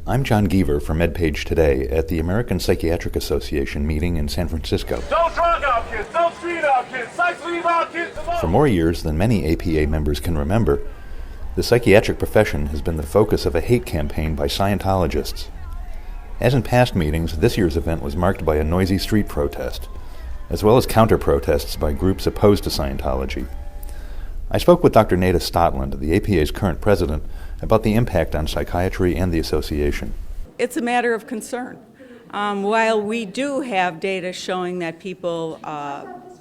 I'm John Geaver for MedPage Today at the American Psychiatric Association meeting in San Francisco. Don't drug our kids, don't treat our kids, psych leave our kids alone. For more years than many APA members can remember, the psychiatric profession has been the focus of a hate campaign by Scientologists. As in past meetings, this year's event was marked by a noisy street protest, as well as counter-protests by groups opposed to Scientology. I spoke with Dr. Neda Stotland, the APA's current president, about the impact on psychiatry and the association. It's a matter of concern. While we do have data showing that people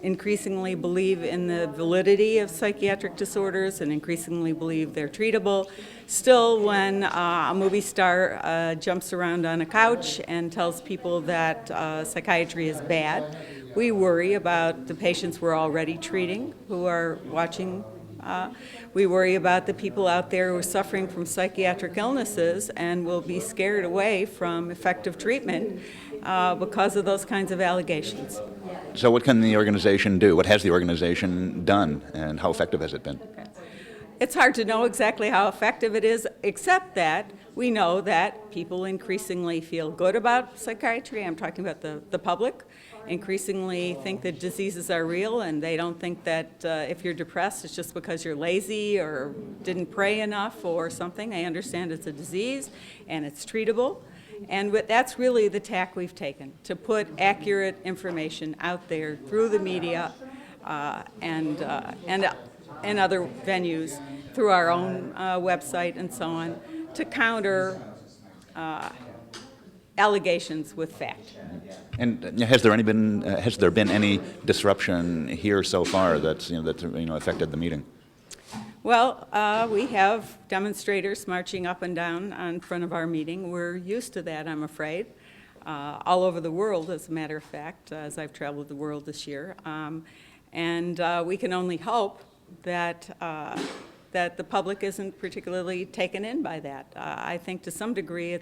increasingly believe in the validity of psychiatric disorders and increasingly believe they're treatable, still when a movie star jumps around on a couch and tells people that psychiatry is bad, we worry about the patients we're already treating who are watching. We worry about the people out there who are suffering from psychiatric illnesses and will be scared away from effective treatment because of those kinds of allegations. So what can the organization do? What has the organization done, and how effective has it been? It's hard to know exactly how effective it is, except that we know that people increasingly feel good about psychiatry. I'm talking about the public. Increasingly think that diseases are real, and they don't think that if you're depressed, it's just because you're lazy or didn't pray enough or something. They understand it's a disease and it's treatable. And that's really the tack we've taken, to put accurate information out there through the media and other venues, through our own website and so on, to counter allegations with fact. And has there been any disruption here so far that's affected the meeting? Well, we have demonstrators marching up and down in front of our meeting. We're used to that, I'm afraid, all over the world, as a matter of fact, as I've traveled the world this year. And we can only hope that that the public isn't particularly taken in by that. I think to some degree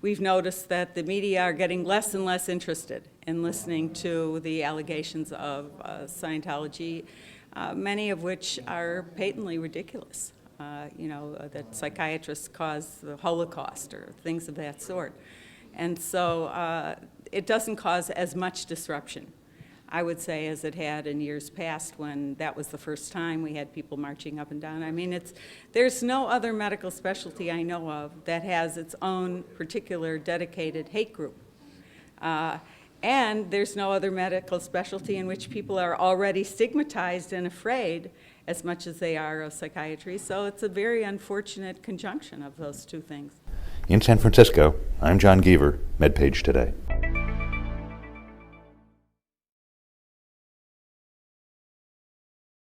we've noticed that the media are getting less and less interested in listening to the allegations of Scientology, many of which are patently ridiculous. That psychiatrists caused the Holocaust or things of that sort. And so it doesn't cause as much disruption, I would say, as it had in years past when that was the first time we had people marching up and down. I mean, there's no other medical specialty I know of that has its own particular dedicated hate group. And there's no other medical specialty in which people are already stigmatized and afraid as much as they are of psychiatry. So it's a very unfortunate conjunction of those two things. In San Francisco, I'm John Geaver, MedPage Today.